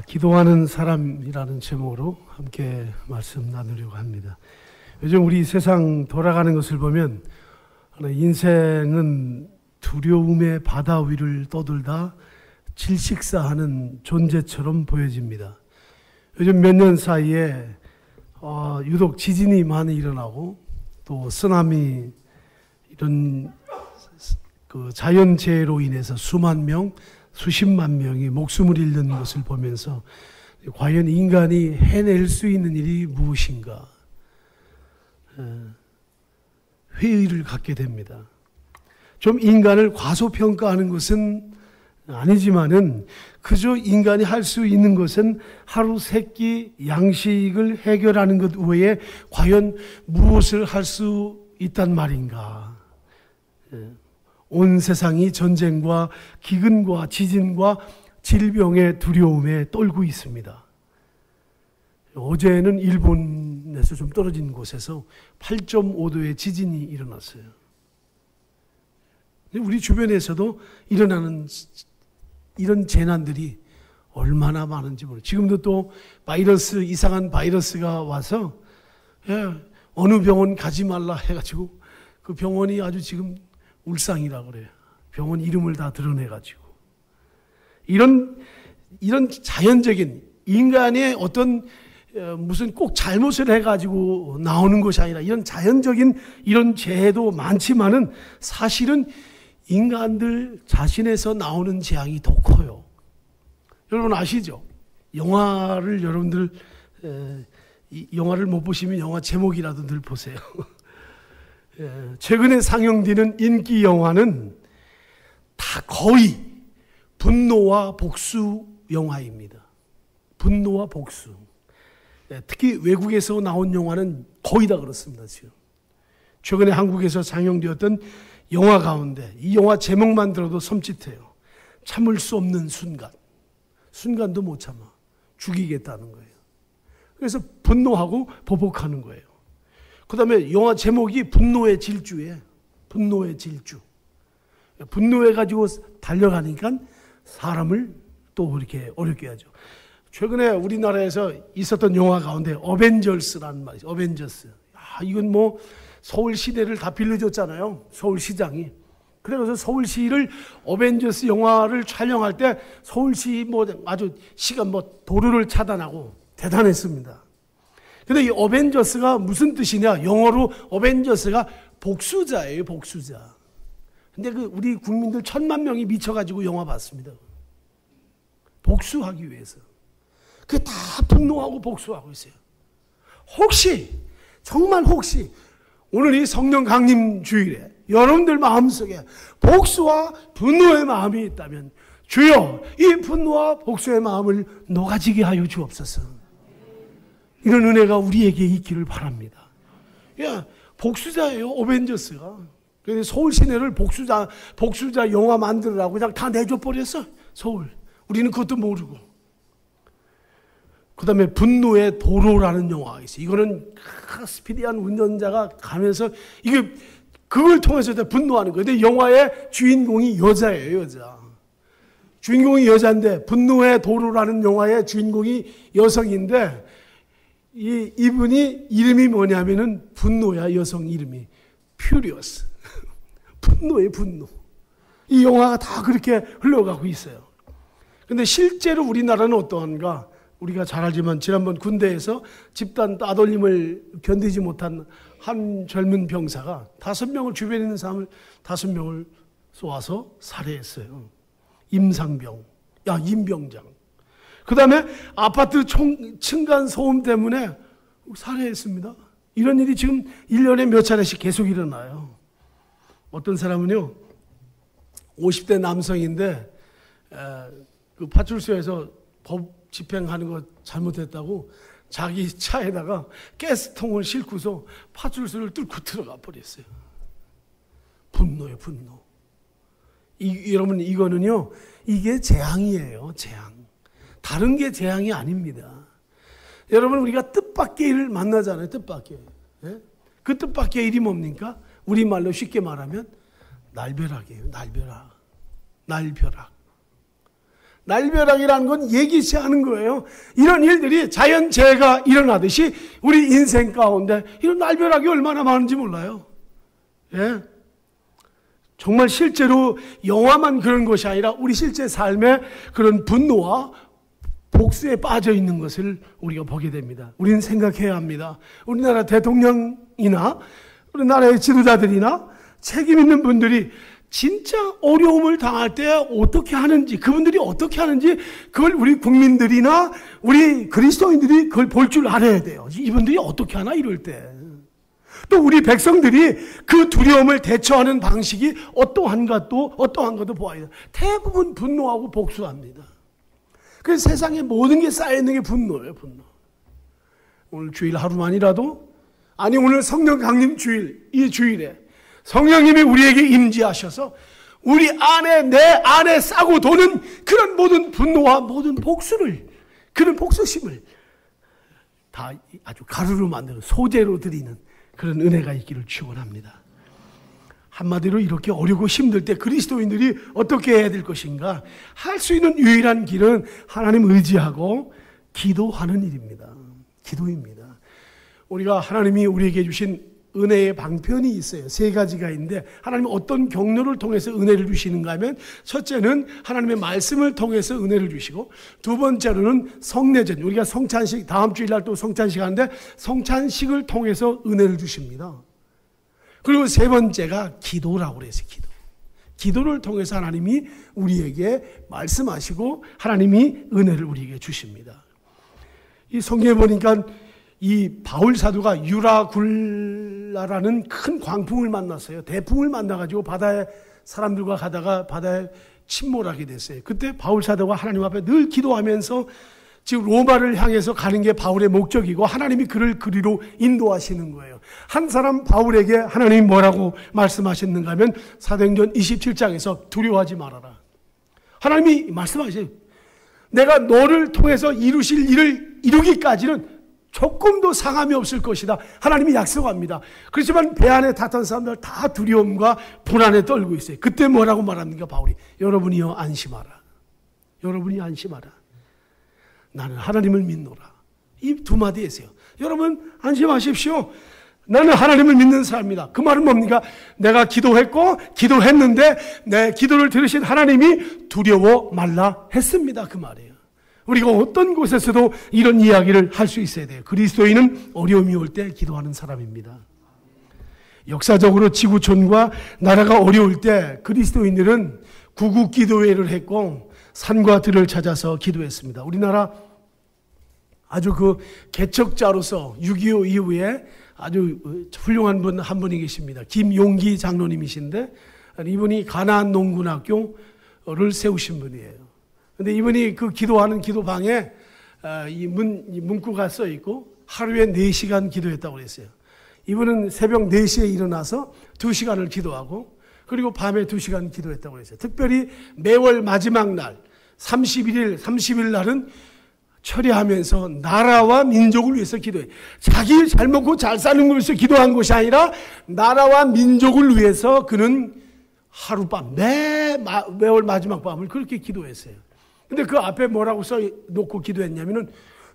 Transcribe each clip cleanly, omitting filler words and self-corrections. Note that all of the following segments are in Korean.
기도하는 사람이라는 제목으로 함께 말씀 나누려고 합니다. 요즘 우리 세상 돌아가는 것을 보면 인생은 두려움의 바다 위를 떠돌다 질식사하는 존재처럼 보여집니다. 요즘 몇 년 사이에 유독 지진이 많이 일어나고 또 쓰나미 이런 그 자연재해로 인해서 수만 명, 수십만 명이 목숨을 잃는 것을 보면서 과연 인간이 해낼 수 있는 일이 무엇인가 회의를 갖게 됩니다. 좀 인간을 과소평가하는 것은 아니지만은 그저 인간이 할 수 있는 것은 하루 세 끼 양식을 해결하는 것 외에 과연 무엇을 할 수 있단 말인가. 온 세상이 전쟁과 기근과 지진과 질병의 두려움에 떨고 있습니다. 어제는 일본에서 좀 떨어진 곳에서 8.5도의 지진이 일어났어요. 우리 주변에서도 일어나는 이런 재난들이 얼마나 많은지 모르겠어요. 지금도 또 이상한 바이러스가 와서 어느 병원 가지 말라 해가지고 그 병원이 아주 지금 울상이라고 그래요. 병원 이름을 다 드러내가지고. 이런 자연적인 인간의 어떤 무슨 꼭 잘못을 해가지고 나오는 것이 아니라 이런 자연적인 이런 재해도 많지만은 사실은 인간들 자신에서 나오는 재앙이 더 커요. 여러분 아시죠? 영화를 여러분들 영화를 못 보시면 영화 제목이라도 늘 보세요. 최근에 상영되는 인기 영화는 다 거의 분노와 복수 영화입니다. 분노와 복수. 특히 외국에서 나온 영화는 거의 다 그렇습니다. 지금 최근에 한국에서 상영되었던 영화 가운데 이 영화 제목만 들어도 섬찟해요. 참을 수 없는 순간. 순간도 못 참아. 죽이겠다는 거예요. 그래서 분노하고 보복하는 거예요. 그 다음에 영화 제목이 분노의 질주예요. 분노의 질주. 분노해가지고 달려가니까 사람을 또 그렇게 어렵게 하죠. 최근에 우리나라에서 있었던 영화 가운데 어벤져스라는 말이죠. 어벤져스. 이건 뭐 서울 시내를 다 빌려줬잖아요. 서울시장이. 그래서 서울시를 어벤져스 영화를 촬영할 때 서울시 아주 도로를 차단하고 대단했습니다. 근데 이 어벤져스가 무슨 뜻이냐? 영어로 어벤져스가 복수자예요, 복수자. 근데 우리 국민들 1,000만 명이 미쳐가지고 영화 봤습니다. 복수하기 위해서. 그게 다 분노하고 복수하고 있어요. 정말 혹시, 오늘 이 성령 강림 주일에 여러분들 마음속에 복수와 분노의 마음이 있다면 주여 이 분노와 복수의 마음을 녹아지게 하여 주옵소서. 이런 은혜가 우리에게 있기를 바랍니다. 복수자예요, 어벤져스가. 그래서 서울 시내를 복수자 영화 만들으라고 그냥 다 내줘버렸어, 서울. 우리는 그것도 모르고. 그 다음에 분노의 도로라는 영화가 있어요. 이거는 스피디한 운전자가 가면서 그걸 통해서 분노하는 거예요. 근데 영화의 주인공이 여자예요, 여자. 주인공이 여자인데 분노의 도로라는 영화의 주인공이 여성인데 이분이 이름이 뭐냐면은 분노야. 여성 이름이 퓨리어스. 분노의 분노. 이 영화가 다 그렇게 흘러가고 있어요. 근데 실제로 우리나라는 어떠한가? 우리가 잘 알지만 지난번 군대에서 집단 따돌림을 견디지 못한 한 젊은 병사가 5명을 주변에 있는 사람을 5명을 쏘아서 살해했어요. 임상병, 임병장. 그 다음에 아파트 층간 소음 때문에 살해했습니다. 이런 일이 지금 1년에 몇 차례씩 계속 일어나요. 어떤 사람은요, 50대 남성인데 그 파출소에서 법 집행하는 거 잘못했다고 자기 차에다가 가스통을 싣고서 파출소를 뚫고 들어가 버렸어요. 분노예요, 분노. 여러분, 이거는요, 이게 재앙이에요, 재앙. 다른 게 재앙이 아닙니다. 여러분, 우리가 뜻밖의 일을 만나잖아요, 뜻밖의. 그 뜻밖의 일이 뭡니까? 우리말로 쉽게 말하면 날벼락이에요, 날벼락. 날벼락. 날벼락이라는 건 예기치 않은 거예요. 이런 일들이 자연재해가 일어나듯이 우리 인생 가운데 이런 날벼락이 얼마나 많은지 몰라요. 예. 정말 실제로 영화만 그런 것이 아니라 우리 실제 삶에 그런 분노와 복수에 빠져 있는 것을 우리가 보게 됩니다. 우리는 생각해야 합니다. 우리나라 대통령이나 우리나라의 지도자들이나 책임 있는 분들이 진짜 어려움을 당할 때 어떻게 하는지, 그분들이 어떻게 하는지 그걸 우리 국민들이나 우리 그리스도인들이 그걸 볼 줄 알아야 돼요. 이분들이 어떻게 하나 이럴 때. 또 우리 백성들이 그 두려움을 대처하는 방식이 어떠한가도 보아야 돼요. 대부분 분노하고 복수합니다. 그래서 세상에 모든 게 쌓여있는 게 분노예요. 분노. 오늘 주일 하루만이라도, 아니 오늘 성령 강림 주일, 이 주일에 성령님이 우리에게 임재하셔서 우리 안에, 내 안에 싸고 도는 그런 모든 분노와 모든 복수를, 그런 복수심을 다 아주 가루로 만드는, 소재로 드리는 그런 은혜가 있기를 축원합니다. 한마디로 이렇게 어렵고 힘들 때 그리스도인들이 어떻게 해야 될 것인가? 할 수 있는 유일한 길은 하나님 의지하고 기도하는 일입니다. 기도입니다. 우리가 하나님이 우리에게 주신 은혜의 방편이 있어요. 세 가지가 있는데 하나님은 어떤 경로를 통해서 은혜를 주시는가 하면, 첫째는 하나님의 말씀을 통해서 은혜를 주시고, 두 번째로는 성례전, 우리가 성찬식, 다음 주일날 또 성찬식 하는데 성찬식을 통해서 은혜를 주십니다. 그리고 세 번째가 기도라고 그랬어요. 기도를 통해서 하나님이 우리에게 말씀하시고 하나님이 은혜를 우리에게 주십니다. 이 성경에 보니까 이 바울 사도가 유라굴라라는 큰 광풍을 만났어요. 대풍을 만나가지고 바다에 사람들과 가다가 바다에 침몰하게 됐어요. 그때 바울 사도가 하나님 앞에 늘 기도하면서 지금 로마를 향해서 가는 게 바울의 목적이고 하나님이 그를 그리로 인도하시는 거예요. 한 사람 바울에게 하나님이 뭐라고 말씀하셨는가 하면 사도행전 27장에서 두려워하지 말아라. 하나님이 말씀하세요. 내가 너를 통해서 이루실 일을 이루기까지는 조금도 상함이 없을 것이다. 하나님이 약속합니다. 그렇지만 배 안에 탔던 사람들 다 두려움과 불안에 떨고 있어요. 그때 뭐라고 말합니까 바울이? 여러분이여 안심하라. 여러분이 안심하라. 나는 하나님을 믿노라. 이 두 마디에서요. 여러분 안심하십시오. 나는 하나님을 믿는 사람이다. 그 말은 뭡니까? 내가 기도했고 기도했는데 내 기도를 들으신 하나님이 두려워 말라 했습니다. 그 말이에요. 우리가 어떤 곳에서도 이런 이야기를 할 수 있어야 돼요. 그리스도인은 어려움이 올 때 기도하는 사람입니다. 역사적으로 지구촌과 나라가 어려울 때 그리스도인들은 구국기도회를 했고 산과 들을 찾아서 기도했습니다. 우리나라 아주 그 개척자로서 6.25 이후에 아주 훌륭한 분 한 분이 계십니다. 김용기 장로님이신데 이분이 가나안 농군학교를 세우신 분이에요. 근데 이분이 그 기도하는 기도방에 이 문구가 써 있고 하루에 4시간 기도했다고 그랬어요. 이분은 새벽 4시에 일어나서 2시간을 기도하고 그리고 밤에 2시간 기도했다고 그랬어요. 특별히 매월 마지막 날 31일, 30일 날은 철회하면서 나라와 민족을 위해서 기도해. 자기 잘 먹고 잘 사는 걸 위해서 기도한 것이 아니라 나라와 민족을 위해서 그는 하룻밤, 매월 마지막 밤을 그렇게 기도했어요. 근데 그 앞에 뭐라고 써놓고 기도했냐면은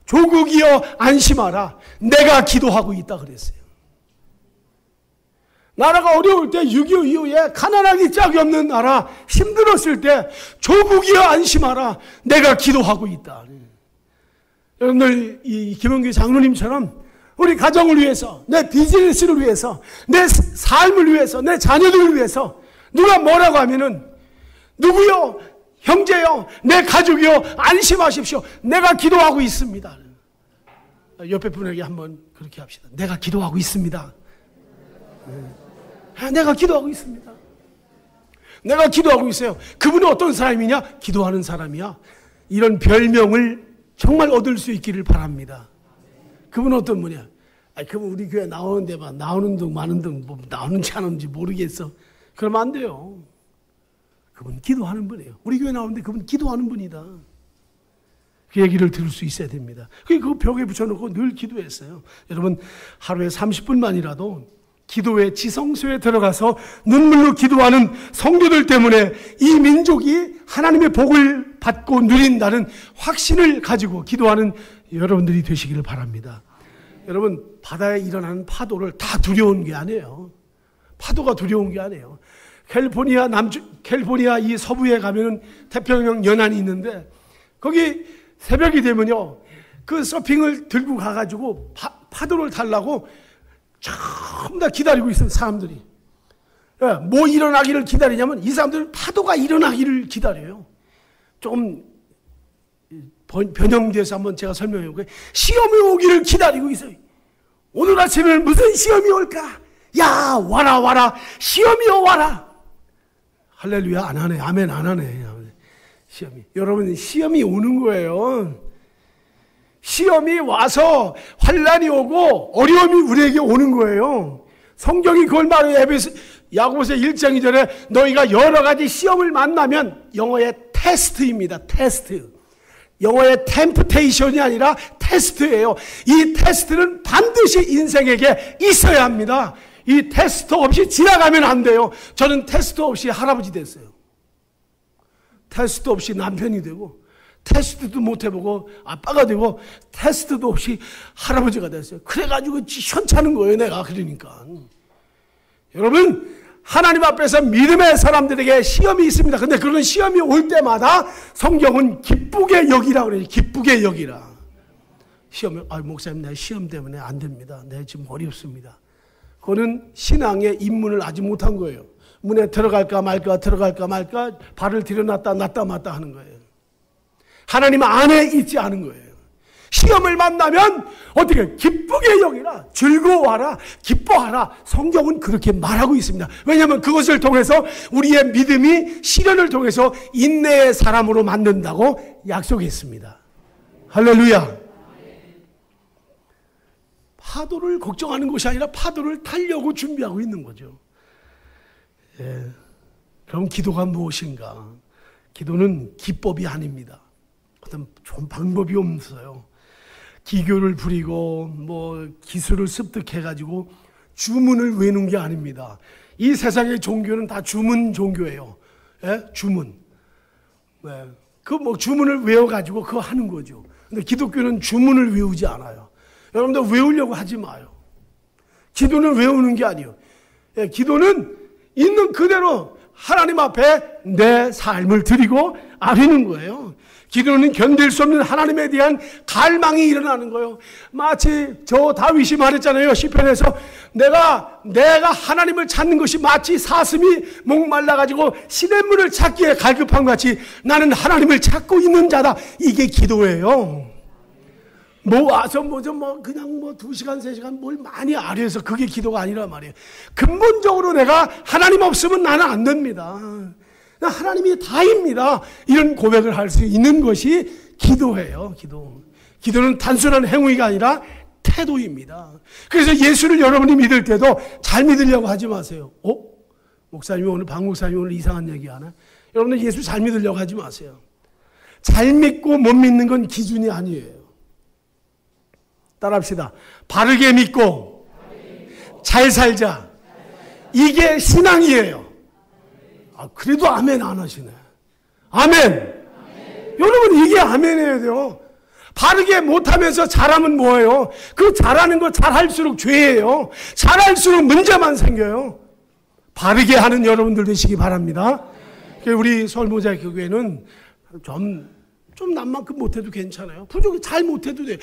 조국이여 안심하라. 내가 기도하고 있다 그랬어요. 나라가 어려울 때 6.25 이후에 가난하기 짝이 없는 나라 힘들었을 때 조국이여 안심하라. 내가 기도하고 있다. 여러분들 이 김원규 장로님처럼 우리 가정을 위해서, 내 비즈니스를 위해서, 내 삶을 위해서, 내 자녀들을 위해서 누가 뭐라고 하면은 누구요? 형제요? 내 가족이요? 안심하십시오. 내가 기도하고 있습니다. 옆에 분에게 한번 그렇게 합시다. 내가 기도하고 있습니다. 내가 기도하고 있습니다. 내가 기도하고 있어요. 그분은 어떤 사람이냐? 기도하는 사람이야. 이런 별명을 정말 얻을 수 있기를 바랍니다. 그분은 어떤 분이야? 그분 우리 교회 나오는데만 나오는 등 많은 등 뭐 나오는지 안 오는지 모르겠어. 그러면 안 돼요. 그분 기도하는 분이에요. 우리 교회 나오는데 그분 기도하는 분이다. 그 얘기를 들을 수 있어야 됩니다. 그 벽에 붙여놓고 늘 기도했어요. 여러분 하루에 30분만이라도 기도의 지성소에 들어가서 눈물로 기도하는 성도들 때문에 이 민족이 하나님의 복을 받고 누린다는 확신을 가지고 기도하는 여러분들이 되시기를 바랍니다. 여러분, 바다에 일어나는 파도를 다 두려운 게 아니에요. 파도가 두려운 게 아니에요. 캘리포니아 이 서부에 가면은 태평양 연안이 있는데 거기 새벽이 되면요, 그 서핑을 들고 가가지고 파도를 타려고 전부 다 기다리고 있어요, 사람들이. 뭐 일어나기를 기다리냐면 이 사람들은 파도가 일어나기를 기다려요. 조금 변형돼서 한번 제가 설명해 볼게요. 시험이 오기를 기다리고 있어요. 오늘 아침에 무슨 시험이 올까? 야, 와라, 시험이여 와라. 할렐루야, 안 하네. 아멘, 안 하네. 시험이. 여러분, 시험이 오는 거예요. 시험이 와서 환난이 오고 어려움이 우리에게 오는 거예요. 성경이 그걸 말해요. 야고보서 1장 2절에 너희가 여러 가지 시험을 만나면, 영어의 테스트입니다. 테스트. 영어의 템프테이션이 아니라 테스트예요. 이 테스트는 반드시 인생에게 있어야 합니다. 이 테스트 없이 지나가면 안 돼요. 저는 테스트 없이 할아버지 됐어요. 테스트 없이 남편이 되고, 테스트도 못 해보고 아빠가 되고, 테스트도 없이 할아버지가 됐어요. 그래가지고 현찮은 거예요, 내가. 그러니까 여러분, 하나님 앞에서 믿음의 사람들에게 시험이 있습니다. 근데 그런 시험이 올 때마다 성경은 기쁘게 여기라 그래요. 기쁘게 여기라. 시험을, 목사님, 내 시험 때문에 안 됩니다. 내 지금 어렵습니다. 그거는 신앙의 입문을 아직 못한 거예요. 문에 들어갈까 말까 발을 들여놨다 놨다 하는 거예요. 하나님 안에 있지 않은 거예요. 시험을 만나면 어떻게 기쁘게 여기라, 즐거워하라, 기뻐하라. 성경은 그렇게 말하고 있습니다. 왜냐하면 그것을 통해서 우리의 믿음이 시련을 통해서 인내의 사람으로 만든다고 약속했습니다. 할렐루야. 파도를 걱정하는 것이 아니라 파도를 타려고 준비하고 있는 거죠. 예. 그럼 기도가 무엇인가? 기도는 기법이 아닙니다. 어떤 좋은 방법이 없어요. 기교를 부리고 기술을 습득해가지고 주문을 외우는 게 아닙니다. 이 세상의 종교는 다 주문 종교예요. 예? 주문. 네. 주문을 외워가지고 그거 하는 거죠. 근데 기독교는 주문을 외우지 않아요. 여러분들 외우려고 하지 마요. 기도는 외우는 게 아니에요. 예, 기도는 있는 그대로 하나님 앞에 내 삶을 드리고 아뢰는 거예요. 기도는 견딜 수 없는 하나님에 대한 갈망이 일어나는 거예요. 마치 저 다윗이 말했잖아요. 시편에서 내가 하나님을 찾는 것이 마치 사슴이 목말라가지고 시냇물을 찾기에 갈급한 것 같이 나는 하나님을 찾고 있는 자다. 이게 기도예요. 와서 그냥 2시간, 3시간 뭘 많이 아뢰서 그게 기도가 아니란 말이에요. 근본적으로 내가 하나님 없으면 나는 안 됩니다. 하나님이 다입니다. 이런 고백을 할 수 있는 것이 기도예요. 기도는 단순한 행위가 아니라 태도입니다. 그래서 예수를 여러분이 믿을 때도 잘 믿으려고 하지 마세요. 목사님이 오늘, 박 목사님이 오늘 이상한 얘기 하나? 여러분들 예수 잘 믿으려고 하지 마세요. 잘 믿고 못 믿는 건 기준이 아니에요. 따라합시다. 바르게 믿고 잘 살자. 이게 신앙이에요. 그래도 아멘 안 하시네. 아멘. 여러분, 이게 아멘해야 돼요. 바르게 못하면서 잘하면 뭐예요? 그 잘하는 거 잘할수록 죄예요. 잘할수록 문제만 생겨요. 바르게 하는 여러분들 되시기 바랍니다. 우리 서울모자교회는 좀 남만큼 못해도 괜찮아요. 부족이 잘 못해도 돼요.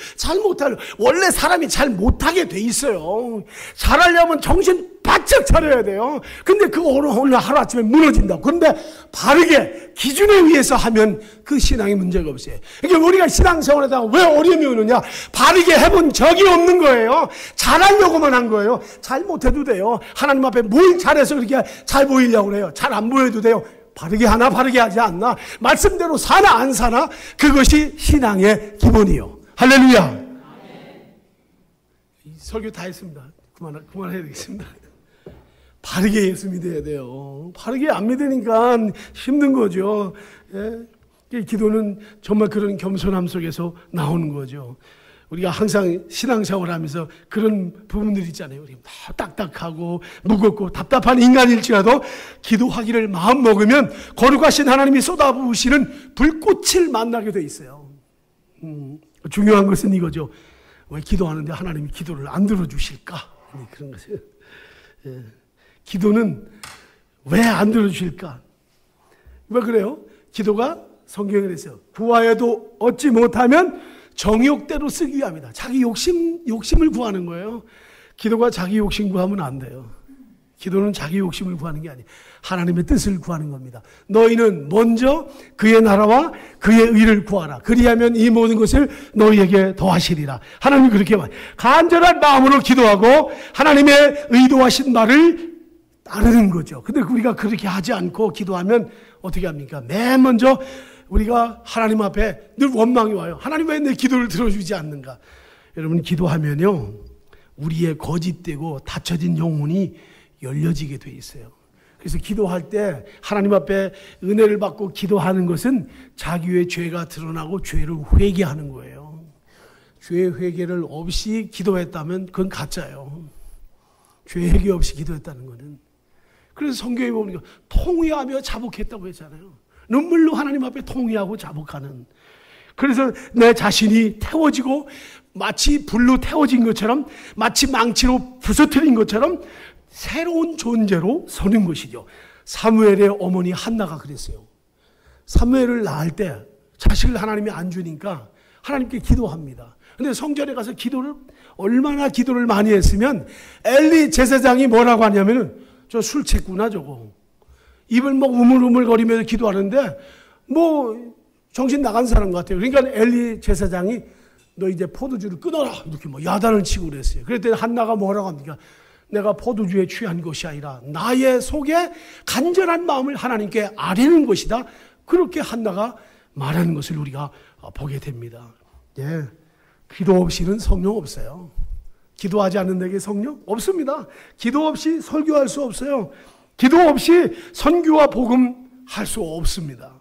원래 사람이 잘 못하게 돼 있어요. 잘하려면 정신 바짝 차려야 돼요. 근데 그거 오늘 하루아침에 무너진다고. 그런데 바르게 기준에 의해서 하면 그 신앙에 문제가 없어요. 그러니까 우리가 신앙생활에다가 왜 어려움이 오느냐? 바르게 해본 적이 없는 거예요. 잘하려고만 한 거예요. 잘 못해도 돼요. 하나님 앞에 뭘 잘해서 그렇게 잘 보이려고 그래요. 잘 안 보여도 돼요. 바르게 하나 바르게 하지 않나? 말씀대로 사나 안 사나? 그것이 신앙의 기본이요. 할렐루야. 설교 다 했습니다. 그만해야 되겠습니다. 바르게 예수 믿어야 돼요. 바르게 안 믿으니까 힘든 거죠. 예? 기도는 정말 그런 겸손함 속에서 나오는 거죠. 우리가 항상 신앙생활을 하면서 그런 부분들이 있잖아요. 우리 딱딱하고 무겁고 답답한 인간일지라도 기도하기를 마음 먹으면 거룩하신 하나님이 쏟아부으시는 불꽃을 만나게 돼 있어요. 중요한 것은 이거죠. 왜 기도하는데 하나님이 기도를 안 들어주실까? 그런 것이에요. 기도는 왜 안 들어주실까? 왜 그래요? 기도가 성경에 그랬어요. 구하여도 얻지 못하면 정욕대로 쓰기 위함이다. 자기 욕심을 구하는 거예요. 기도가 자기 욕심 구하면 안 돼요. 기도는 자기 욕심을 구하는 게 아니에요. 하나님의 뜻을 구하는 겁니다. 너희는 먼저 그의 나라와 그의 의를 구하라. 그리하면 이 모든 것을 너희에게 더하시리라. 하나님이 그렇게 말해요. 간절한 마음으로 기도하고 하나님의 의도하신 말을 따르는 거죠. 근데 우리가 그렇게 하지 않고 기도하면 어떻게 합니까? 맨 먼저 우리가 하나님 앞에 늘 원망이 와요. 하나님 왜 내 기도를 들어주지 않는가? 여러분, 기도하면요, 우리의 거짓되고 닫혀진 영혼이 열려지게 돼 있어요. 그래서 기도할 때 하나님 앞에 은혜를 받고 기도하는 것은 자기의 죄가 드러나고 죄를 회개하는 거예요. 죄 회개를 없이 기도했다면 그건 가짜예요. 죄 회개 없이 기도했다는 것은. 그래서 성경에 보니까 통회하며 자복했다고 했잖아요. 눈물로 하나님 앞에 통회하고 자복하는. 그래서 내 자신이 태워지고 마치 불로 태워진 것처럼, 마치 망치로 부서뜨린 것처럼 새로운 존재로 서는 것이죠. 사무엘의 어머니 한나가 그랬어요. 사무엘을 낳을 때 자식을 하나님이 안 주니까 하나님께 기도합니다. 근데 성전에 가서 얼마나 기도를 많이 했으면 엘리 제사장이 뭐라고 하냐면은, 저 술 취했구나 저거. 입을 막 우물우물거리면서 기도하는데 뭐 정신 나간 사람 같아요. 그러니까 엘리 제사장이 너 이제 포도주를 끊어라 이렇게 뭐 야단을 치고 그랬어요. 그랬더니 한나가 뭐라고 합니까? 내가 포도주에 취한 것이 아니라 나의 속에 간절한 마음을 하나님께 아뢰는 것이다. 그렇게 한나가 말하는 것을 우리가 보게 됩니다. 예, 기도 없이는 성령 없어요. 기도하지 않는 데게 성령 없습니다. 기도 없이 설교할 수 없어요. 기도 없이 선교와 복음 할 수 없습니다.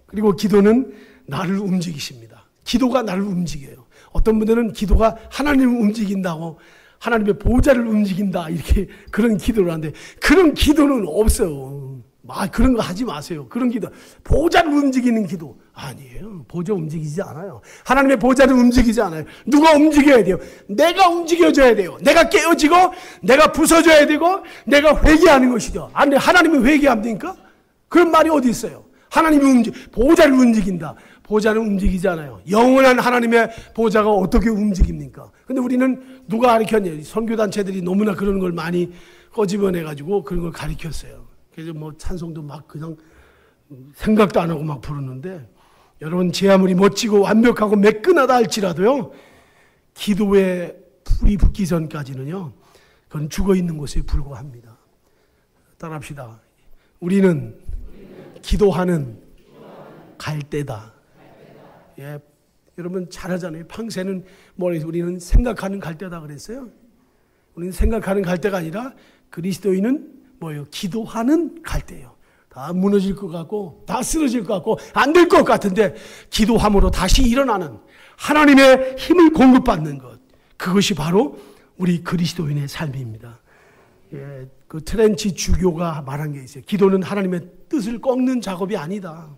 그리고 기도는 나를 움직이십니다. 기도가 나를 움직여요. 어떤 분들은 기도가 하나님을 움직인다고, 하나님의 보좌를 움직인다 이렇게 그런 기도를 하는데, 그런 기도는 없어요. 그런 거 하지 마세요. 그런 기도, 보좌를 움직이는 기도 아니에요. 보좌 움직이지 않아요. 하나님의 보좌를 움직이지 않아요. 누가 움직여야 돼요? 내가 움직여줘야 돼요. 내가 깨어지고 내가 부서져야 되고 내가 회개하는 것이죠. 아니, 하나님이 회개하면 됩니까? 그런 말이 어디 있어요? 하나님이 보좌를 움직인다. 보좌는 움직이지 않아요. 영원한 하나님의 보좌가 어떻게 움직입니까? 근데 우리는 누가 가르쳤냐? 선교단체들이 너무나 그런 걸 많이 꺼집어내가지고 그런 걸 가르쳤어요. 그래서 뭐 찬송도 막 그냥 생각도 안 하고 막 부르는데, 여러분, 제 아무리 멋지고 완벽하고 매끈하다 할지라도요, 기도에 불이 붙기 전까지는요, 그건 죽어 있는 것에 불과합니다. 따라합시다. 우리는 기도하는 갈대다. 예, 여러분 잘 하잖아요. 팡세는 뭐래서 우리는 생각하는 갈대다 그랬어요. 우리는 생각하는 갈대가 아니라 그리스도인은 뭐예요? 기도하는 갈대예요. 다 무너질 것 같고 다 쓰러질 것 같고 안 될 것 같은데 기도함으로 다시 일어나는 하나님의 힘을 공급받는 것, 그것이 바로 우리 그리스도인의 삶입니다. 예, 그 트렌치 주교가 말한 게 있어요. 기도는 하나님의 뜻을 꺾는 작업이 아니다.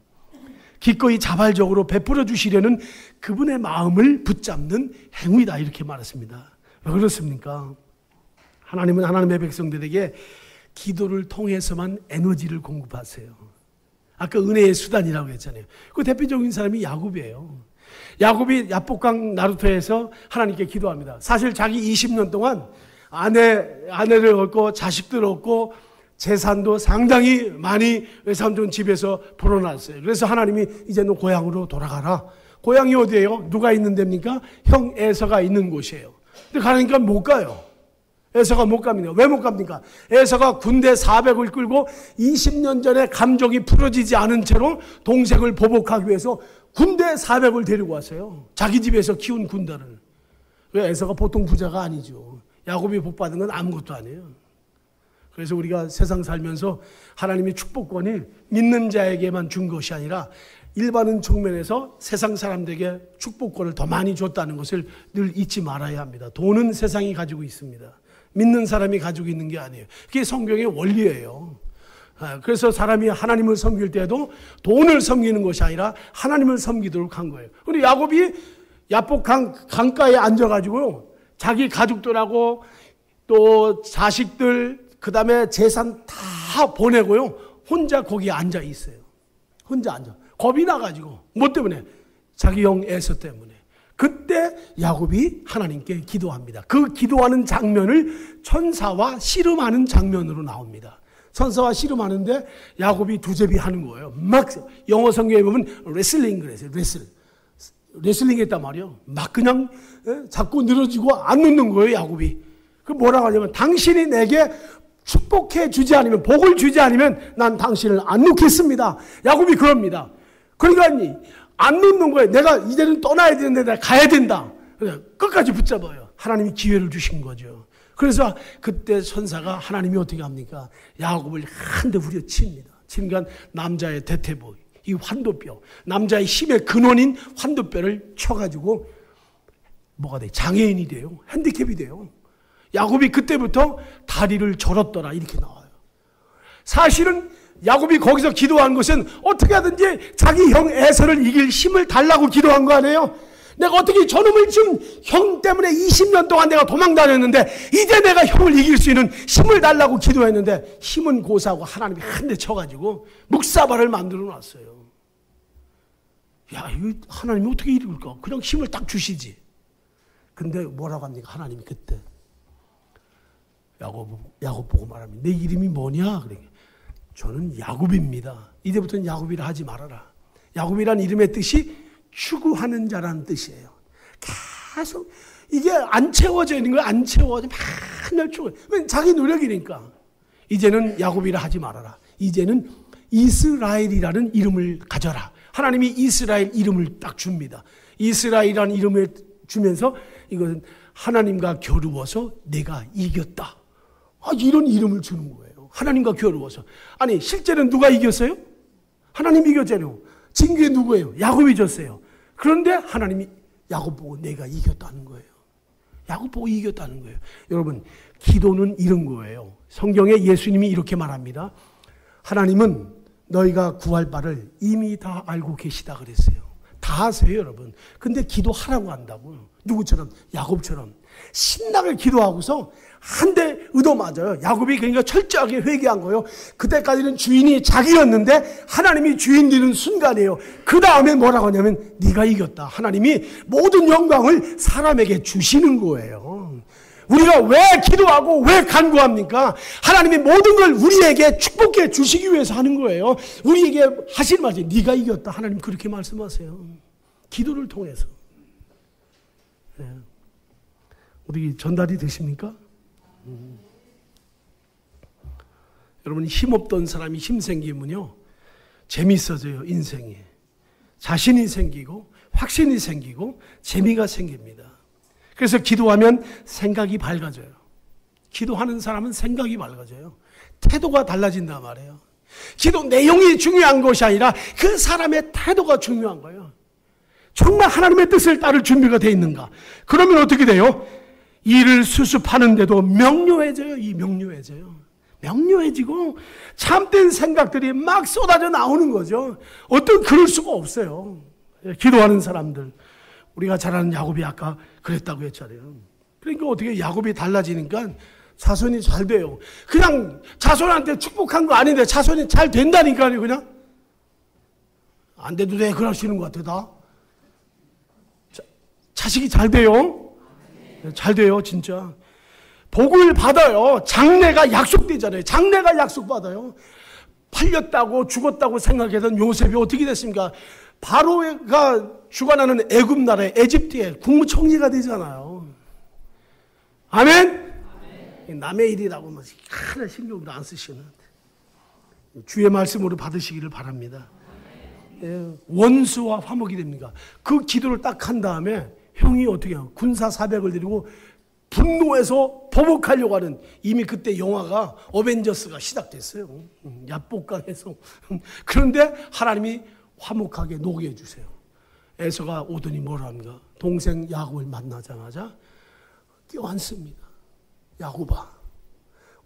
기꺼이 자발적으로 베풀어 주시려는 그분의 마음을 붙잡는 행위다, 이렇게 말했습니다. 왜 그렇습니까? 하나님은 하나님의 백성들에게 기도를 통해서만 에너지를 공급하세요. 아까 은혜의 수단이라고 했잖아요. 그 대표적인 사람이 야곱이에요. 야곱이 야복강 나루터에서 하나님께 기도합니다. 사실 자기 20년 동안 아내를 얻고 자식들 얻고 재산도 상당히 많이 외삼촌 집에서 불어났어요. 그래서 하나님이 이제 너 고향으로 돌아가라. 고향이 어디예요? 누가 있는 데입니까? 형 에서가 있는 곳이에요. 근데 가니까 못 가요. 에서가 못 갑니다. 왜 못 갑니까? 에서가 군대 400을 끌고 20년 전에 감정이 풀어지지 않은 채로 동생을 보복하기 위해서 군대 400을 데리고 왔어요. 자기 집에서 키운 군대를. 왜? 에서가 보통 부자가 아니죠. 야곱이 복받은 건 아무것도 아니에요. 그래서 우리가 세상 살면서 하나님의 축복권이 믿는 자에게만 준 것이 아니라 일반은 측면에서 세상 사람들에게 축복권을 더 많이 줬다는 것을 늘 잊지 말아야 합니다. 돈은 세상이 가지고 있습니다. 믿는 사람이 가지고 있는 게 아니에요. 그게 성경의 원리예요. 그래서 사람이 하나님을 섬길 때도 돈을 섬기는 것이 아니라 하나님을 섬기도록 한 거예요. 그런데 야곱이 야복 강가에 앉아가지고 자기 가족들하고 또 자식들 그 다음에 재산 다 보내고요. 혼자 거기에 앉아 있어요. 혼자 앉아. 겁이 나가지고. 뭐 때문에? 자기 형 에서 때문에. 그때 야곱이 하나님께 기도합니다. 그 기도하는 장면을 천사와 씨름하는 장면으로 나옵니다. 천사와 씨름하는데 야곱이 두제비 하는 거예요. 막 영어 성경에 보면 레슬링 그랬어요. 레슬링 했단 말이에요. 막 그냥 자꾸 늘어지고 안 놓는 거예요. 야곱이. 그 뭐라고 하냐면 당신이 내게 축복해 주지 않으면, 복을 주지 않으면 난 당신을 안 놓겠습니다. 야곱이 그럽니다. 그러니까 안 놓는 거예요. 내가 이제는 떠나야 되는데 내가 가야 된다. 끝까지 붙잡아요. 하나님이 기회를 주신 거죠. 그래서 그때 천사가 하나님이 어떻게 합니까? 야곱을 한 대 후려칩니다. 그러니까 남자의 대퇴부, 이 환도뼈, 남자의 힘의 근원인 환도뼈를 쳐가지고 뭐가 돼? 장애인이 돼요. 핸디캡이 돼요. 야곱이 그때부터 다리를 절었더라 이렇게 나와요. 사실은 야곱이 거기서 기도한 것은 어떻게 하든지 자기 형 에서를 이길 힘을 달라고 기도한 거 아니에요? 내가 어떻게 저놈을 지금 형 때문에 20년 동안 내가 도망 다녔는데 이제 내가 형을 이길 수 있는 힘을 달라고 기도했는데 힘은 고사하고 하나님이 한 대 쳐가지고 묵사발을 만들어 놨어요. 야, 이거 하나님이 어떻게 이길까? 그냥 힘을 딱 주시지. 근데 뭐라고 합니까? 하나님이 그때 야곱 보고 말합니다. 내 이름이 뭐냐? 그래. 저는 야곱입니다. 이제부터는 야곱이라 하지 말아라. 야곱이란 이름의 뜻이 추구하는 자라는 뜻이에요. 계속 이게 안 채워져 있는 거예요. 안 채워져. 맨날 추구해. 자기 노력이니까. 이제는 야곱이라 하지 말아라. 이제는 이스라엘이라는 이름을 가져라. 하나님이 이스라엘 이름을 딱 줍니다. 이스라엘이라는 이름을 주면서 이것은 하나님과 겨루어서 내가 이겼다. 이런 이름을 주는 거예요. 하나님과 겨루어서. 아니 실제는 누가 이겼어요? 하나님이 이겼잖아요. 진 게 누구예요? 야곱이 졌어요. 그런데 하나님이 야곱 보고 내가 이겼다는 거예요. 야곱 보고 이겼다는 거예요. 여러분, 기도는 이런 거예요. 성경에 예수님이 이렇게 말합니다. 하나님은 너희가 구할 바를 이미 다 알고 계시다 그랬어요. 다 하세요, 여러분. 근데 기도하라고 한다고요. 누구처럼? 야곱처럼. 신나게 기도하고서 한 대 얻어맞아요. 야곱이 그러니까 철저하게 회개한 거예요. 그때까지는 주인이 자기였는데 하나님이 주인 되는 순간이에요. 그 다음에 뭐라고 하냐면 네가 이겼다. 하나님이 모든 영광을 사람에게 주시는 거예요. 우리가 왜 기도하고 왜 간구합니까? 하나님이 모든 걸 우리에게 축복해 주시기 위해서 하는 거예요. 우리에게 하시는 말씀, 네가 이겼다. 하나님 그렇게 말씀하세요. 기도를 통해서. 네. 어떻게 전달이 되십니까? 여러분, 힘없던 사람이 힘 생기면요 재밌어져요. 인생이 자신이 생기고 확신이 생기고 재미가 생깁니다. 그래서 기도하면 생각이 밝아져요. 기도하는 사람은 생각이 밝아져요. 태도가 달라진단 말이에요. 기도 내용이 중요한 것이 아니라 그 사람의 태도가 중요한 거예요. 정말 하나님의 뜻을 따를 준비가 되어 있는가? 그러면 어떻게 돼요? 일을 수습하는데도 명료해져요. 명료해지고 참된 생각들이 막 쏟아져 나오는 거죠. 그럴 수가 없어요. 기도하는 사람들. 우리가 잘 아는 야곱이 아까 그랬다고 했잖아요. 그러니까 어떻게 야곱이 달라지니까 자손이 잘 돼요. 그냥 자손한테 축복한 거 아닌데 자손이 잘 된다니까요. 그냥 안 돼도 돼 그러시는 것 같아요. 다 자식이 잘 돼요. 잘 돼요, 진짜. 복을 받아요. 장래가 약속되잖아요. 장래가 약속받아요. 팔렸다고 죽었다고 생각했던 요셉이 어떻게 됐습니까? 바로가 주관하는 애굽 나라의 에집트의 국무총리가 되잖아요. 아멘? 남의 일이라고 하나 신경도 안 쓰시는 주의 말씀으로 받으시기를 바랍니다. 원수와 화목이 됩니까? 그 기도를 딱 한 다음에 형이 어떻게 해요? 군사 400을 데리고 분노해서 보복하려고 하는, 이미 그때 영화가 어벤져스가 시작됐어요. 야복강에서. 그런데 하나님이 화목하게 녹게 해주세요. 에서가 오더니 뭐라 합니까? 동생 야곱을 만나자마자 껴안습니다. 야곱아,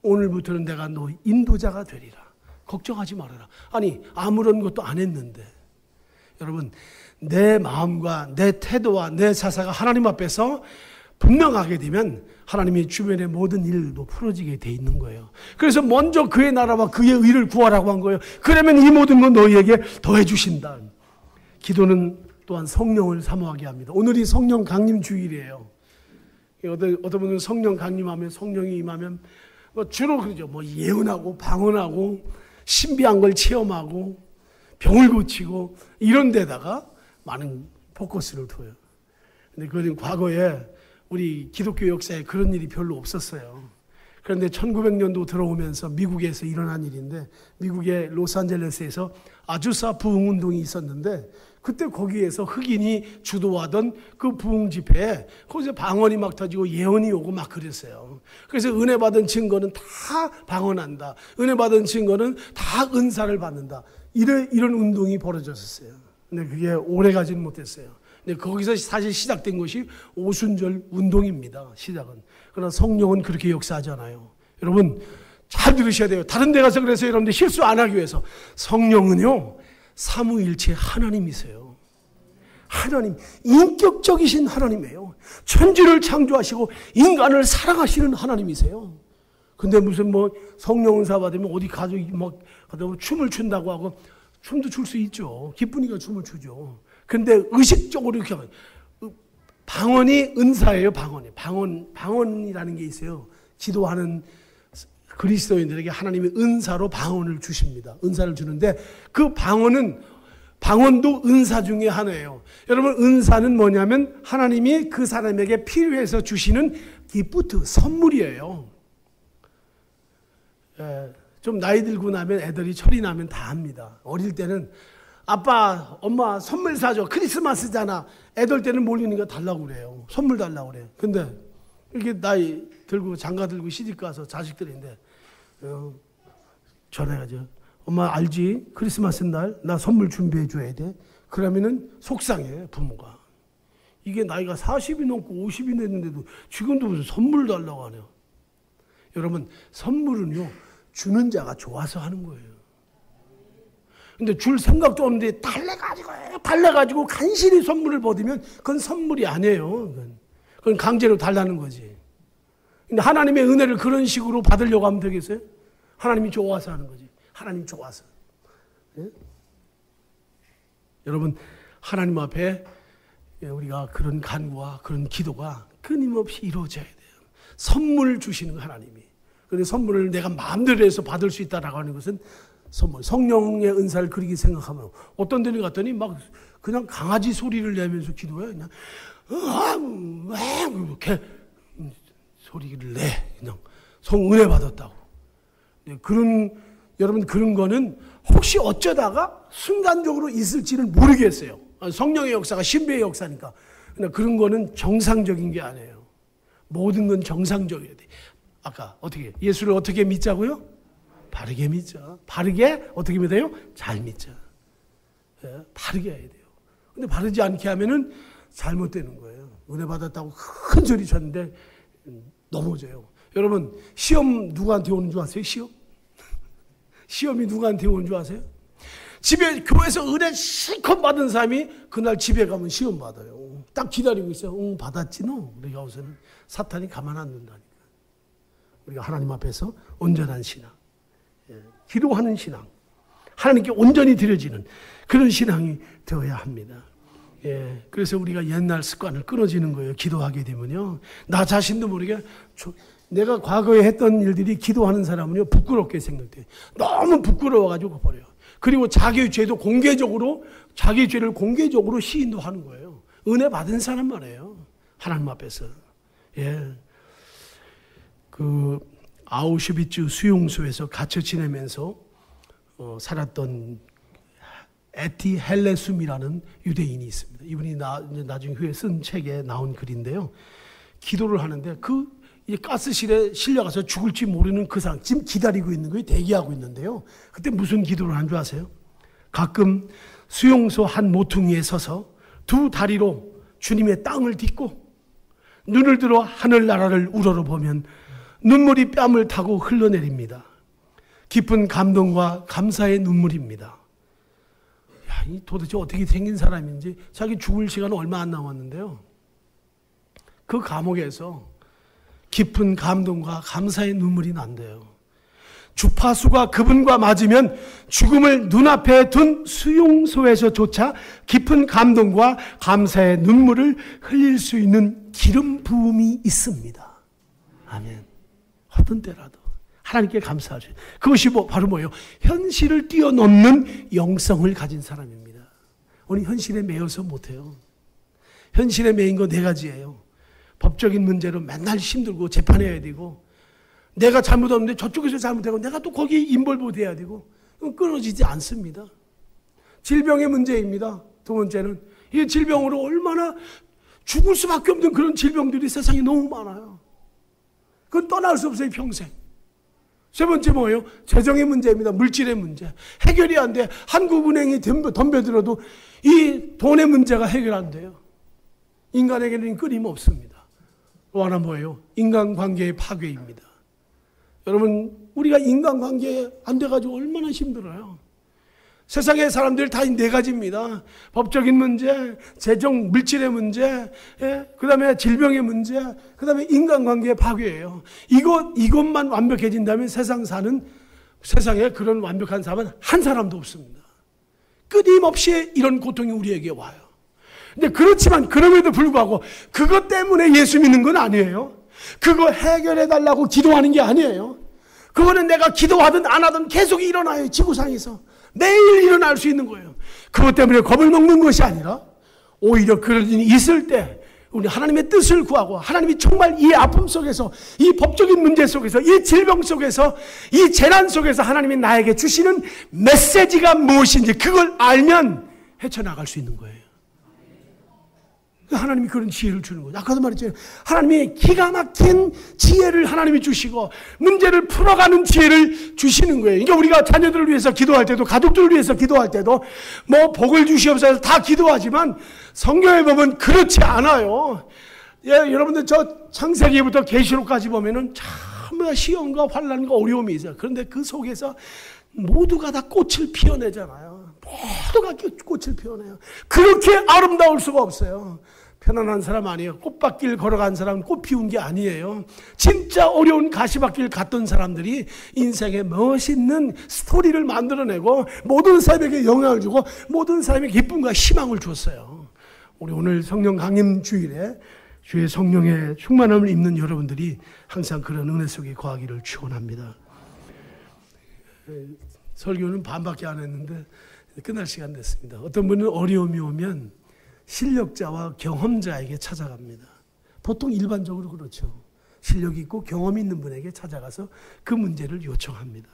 오늘부터는 내가 너 인도자가 되리라. 걱정하지 말아라. 아니, 아무런 것도 안 했는데. 여러분, 내 마음과 내 태도와 내 자세가 하나님 앞에서 분명하게 되면 하나님이 주변의 모든 일도 풀어지게 돼 있는 거예요. 그래서 먼저 그의 나라와 그의 의를 구하라고 한 거예요. 그러면 이 모든 건 너희에게 더해 주신다. 기도는 또한 성령을 사모하게 합니다. 오늘이 성령 강림 주일이에요. 어떤 분은 성령 강림하면, 성령이 임하면 주로 그러죠. 예언하고 방언하고 신비한 걸 체험하고 병을 고치고 이런 데다가 많은 포커스를 둬요. 근데 그건 과거에 우리 기독교 역사에 그런 일이 별로 없었어요. 그런데 1900년도 들어오면서 미국에서 일어난 일인데, 미국의 로스앤젤레스에서 아주사 부흥운동이 있었는데, 그때 거기에서 흑인이 주도하던 그 부흥 집회에 거기서 방언이 막 터지고 예언이 오고 막 그랬어요. 그래서 은혜 받은 증거는 다 방언한다. 은혜 받은 증거는 다 은사를 받는다. 이런 운동이 벌어졌었어요. 근데 그게 오래 가지는 못했어요. 근데 거기서 사실 시작된 것이 오순절 운동입니다. 시작은. 그러나 성령은 그렇게 역사하잖아요. 여러분 잘 들으셔야 돼요. 다른 데 가서 그래서 여러분들 실수 안 하기 위해서, 성령은요 삼위일체 하나님이세요. 하나님, 인격적이신 하나님이에요. 천지를 창조하시고 인간을 사랑하시는 하나님이세요. 근데 무슨 성령 은사 받으면 어디 가서 춤을 춘다고 하고, 춤도 출 수 있죠. 기쁘니까 춤을 추죠. 근데 의식적으로 이렇게 방언이 은사예요. 방언이라는 게 있어요. 기도하는 그리스도인들에게 하나님이 은사로 방언을 주십니다. 은사를 주는데 그 방언도 은사 중에 하나예요. 여러분, 은사는 뭐냐면 하나님이 그 사람에게 필요해서 주시는 기프트, 선물이에요. 좀 나이 들고 나면 애들이 철이 나면 다 합니다. 어릴 때는 아빠, 엄마 선물 사줘. 크리스마스잖아. 애들 때는 몰리니까 달라고 그래요. 선물 달라고 그래요. 근데 이렇게 나이 들고 장가 들고 시집 가서 자식들인데 전화해가지고, 엄마 알지? 크리스마스 날 나 선물 준비해 줘야 돼. 그러면은 속상해, 부모가. 이게 나이가 40이 넘고 50이 됐는데도 지금도 무슨 선물 달라고 하네요. 여러분, 선물은요 주는 자가 좋아서 하는 거예요. 근데 줄 생각도 없는데 달래가지고 간신히 선물을 받으면 그건 선물이 아니에요. 그건 강제로 달라는 거지. 근데 하나님의 은혜를 그런 식으로 받으려고 하면 되겠어요? 하나님이 좋아서 하는 거지. 하나님 좋아서. 예? 여러분, 하나님 앞에 우리가 그런 간구와 그런 기도가 끊임없이 이루어져야 돼요. 선물 주시는 하나님이. 그런데 선물을 내가 마음대로 해서 받을 수 있다라고 하는 것은 선물, 성령의 은사를 그렇게 생각하면, 어떤 데는 갔더니 막 그냥 강아지 소리를 내면서 기도해. 그냥 이렇게 소리를 내. 그냥 성은혜 받았다고. 여러분, 그런 거는 혹시 어쩌다가 순간적으로 있을지는 모르겠어요. 성령의 역사가 신비의 역사니까. 근데 그런 거는 정상적인 게 아니에요. 모든 건 정상적이어야 돼. 아까 어떻게 예수를 어떻게 믿자고요? 바르게 믿자. 바르게 어떻게 믿어요? 잘 믿자. 예, 바르게 해야 돼요. 근데 바르지 않게 하면은 잘못되는 거예요. 은혜 받았다고 큰 소리 쳤는데 넘어져요. 여러분, 시험 누구한테 오는 줄 아세요? 시험이 누구한테 오는 줄 아세요? 집에, 교회에서 은혜 실컷 받은 사람이 그날 집에 가면 시험 받아요. 딱 기다리고 있어요. 응, 받았지 너? 우리가 우선은 사탄이 가만 안 둔다니까. 우리가 하나님 앞에서 온전한 신앙, 기도하는 신앙, 하나님께 온전히 드려지는 그런 신앙이 되어야 합니다. 그래서 우리가 옛날 습관을 끊어지는 거예요. 기도하게 되면요, 나 자신도 모르게 내가 과거에 했던 일들이 기도하는 사람은요 부끄럽게 생각돼요. 너무 부끄러워가지고 버려요. 그리고 자기 죄를 공개적으로 시인도 하는 거예요. 은혜 받은 사람 말이에요. 하나님 앞에서. 그 아우슈비츠 수용소에서 갇혀 지내면서 살았던 에티 헬레숨이라는 유대인이 있습니다. 이분이 나중에 후에 쓴 책에 나온 글인데요. 기도를 하는데 이 가스실에 실려가서 죽을지 모르는 그 상황, 지금 기다리고 있는 거예요. 대기하고 있는데요. 그때 무슨 기도를 한 줄 아세요? 가끔 수용소 한 모퉁이에 서서 두 다리로 주님의 땅을 딛고 눈을 들어 하늘나라를 우러러보면 눈물이 뺨을 타고 흘러내립니다. 깊은 감동과 감사의 눈물입니다. 야, 이 도대체 어떻게 생긴 사람인지, 자기 죽을 시간 얼마 안 남았는데요. 그 감옥에서 깊은 감동과 감사의 눈물이 난대요. 주파수가 그분과 맞으면 죽음을 눈앞에 둔 수용소에서조차 깊은 감동과 감사의 눈물을 흘릴 수 있는 기름 부음이 있습니다. 아멘. 어떤 때라도 하나님께 감사하죠. 그것이 바로 뭐예요? 현실을 뛰어넘는 영성을 가진 사람입니다. 우리 현실에 매여서 못해요. 현실에 매인 거 네 가지예요. 법적인 문제로 맨날 힘들고 재판해야 되고, 내가 잘못했는데 저쪽에서 잘못하고 내가 또 거기에 인볼브 돼야 되고, 끊어지지 않습니다. 질병의 문제입니다. 두 번째는 이 질병으로 얼마나 죽을 수밖에 없는 그런 질병들이 세상에 너무 많아요. 그건 떠날 수 없어요, 평생. 세 번째 뭐예요? 재정의 문제입니다. 물질의 문제. 해결이 안 돼. 한국은행이 덤벼들어도 이 돈의 문제가 해결 안 돼요. 인간에게는 끊임없습니다. 또 하나 뭐예요? 인간관계의 파괴입니다. 여러분, 우리가 인간관계 안 돼가지고 얼마나 힘들어요. 세상의 사람들 다 네 가지입니다. 법적인 문제, 재정, 물질의 문제, 그 다음에 질병의 문제, 그 다음에 인간관계의 파괴예요. 이것만 완벽해진다면 세상에 그런 완벽한 사람은 한 사람도 없습니다. 끊임없이 이런 고통이 우리에게 와요. 근데 그렇지만 그럼에도 불구하고 그것 때문에 예수 믿는 건 아니에요. 그거 해결해달라고 기도하는 게 아니에요. 그거는 내가 기도하든 안 하든 계속 일어나요. 지구상에서. 매일 일어날 수 있는 거예요. 그것 때문에 겁을 먹는 것이 아니라 오히려 그런 일이 있을 때 우리 하나님의 뜻을 구하고, 하나님이 정말 이 아픔 속에서, 이 법적인 문제 속에서, 이 질병 속에서, 이 재난 속에서 하나님이 나에게 주시는 메시지가 무엇인지 그걸 알면 헤쳐나갈 수 있는 거예요. 하나님이 그런 지혜를 주는 거죠. 아까도 말했잖아요. 하나님이 기가 막힌 지혜를 하나님이 주시고 문제를 풀어가는 지혜를 주시는 거예요. 그러니까 우리가 자녀들을 위해서 기도할 때도, 가족들을 위해서 기도할 때도 뭐 복을 주시옵소서 다 기도하지만 성경에 보면 그렇지 않아요. 예, 여러분들 저 창세기부터 계시록까지 보면은 참 시험과 환난과 어려움이 있어요. 그런데 그 속에서 모두가 다 꽃을 피워내잖아요. 모두가 꽃을 피워내요. 그렇게 아름다울 수가 없어요. 편안한 사람 아니에요. 꽃밭길 걸어간 사람은 꽃 피운 게 아니에요. 진짜 어려운 가시밭길 갔던 사람들이 인생에 멋있는 스토리를 만들어내고 모든 사람에게 영향을 주고 모든 사람에게 기쁨과 희망을 줬어요. 우리 오늘 성령 강림 주일에 주의 성령의 충만함을 입는 여러분들이 항상 그런 은혜 속에 거하기를 축원합니다. 설교는 반밖에 안 했는데 끝날 시간 됐습니다. 어떤 분은 어려움이 오면 실력자와 경험자에게 찾아갑니다. 보통 일반적으로 그렇죠. 실력이 있고 경험이 있는 분에게 찾아가서 그 문제를 요청합니다.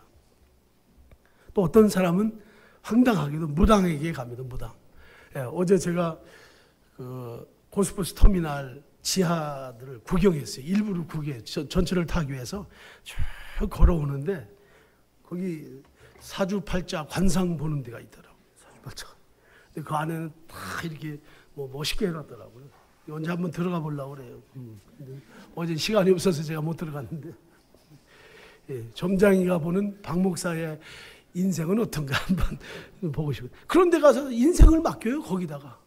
또 어떤 사람은 황당하게도 무당에게 갑니다. 무당. 예, 어제 제가 그 고스포스 터미널 지하들을 구경했어요. 일부러 전철을 타기 위해서 쭉 걸어오는데 거기 사주팔자 관상 보는 데가 있더라고요. 사주팔자. 근데 그 안에는 다 이렇게 뭐 멋있게 해놨더라고요. 언제 한번 들어가 보려고 그래요. 근데 어제 시간이 없어서 제가 못 들어갔는데. 예, 점장이가 보는 박 목사의 인생은 어떤가 한번 보고 싶어요. 그런 데 가서 인생을 맡겨요, 거기다가.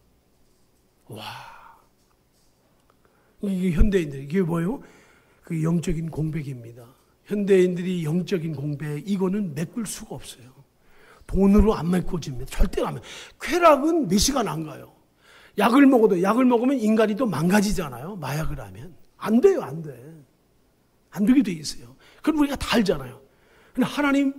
와. 이게 현대인들, 이게 뭐예요? 그 영적인 공백입니다. 현대인들이 영적인 공백, 이거는 메꿀 수가 없어요. 돈으로 안 메꿔집니다. 절대로 안 메꿔. 쾌락은 몇 시간 안 가요. 약을 먹으면 인간이 또 망가지잖아요. 마약을 하면. 안 돼요, 안 돼. 안 되게 돼 있어요. 그럼 우리가 다 알잖아요. 근데 하나님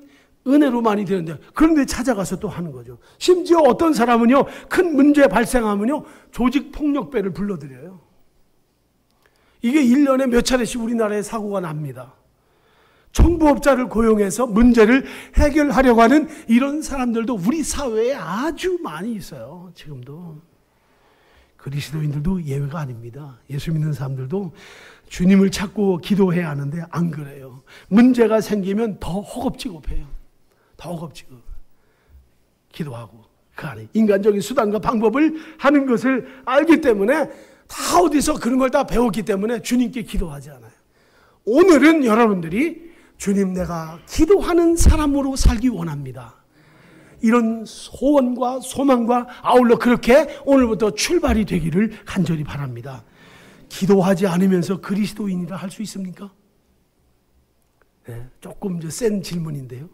은혜로 많이 되는데, 그런데 찾아가서 또 하는 거죠. 심지어 어떤 사람은요, 큰 문제 발생하면요, 조직폭력배를 불러들여요. 이게 1년에 몇 차례씩 우리나라에 사고가 납니다. 청부업자를 고용해서 문제를 해결하려고 하는 이런 사람들도 우리 사회에 아주 많이 있어요. 지금도. 그리스도인들도 예외가 아닙니다. 예수 믿는 사람들도 주님을 찾고 기도해야 하는데 안 그래요. 문제가 생기면 더 허겁지겁해요. 더 허겁지겁. 기도하고 그 안에 인간적인 수단과 방법을 하는 것을 알기 때문에 다 어디서 그런 걸 다 배웠기 때문에 주님께 기도하지 않아요. 오늘은 여러분들이 주님, 내가 기도하는 사람으로 살기 원합니다. 이런 소원과 소망과 아울러 그렇게 오늘부터 출발이 되기를 간절히 바랍니다. 기도하지 않으면서 그리스도인이라 할 수 있습니까? 네, 조금 센 질문인데요.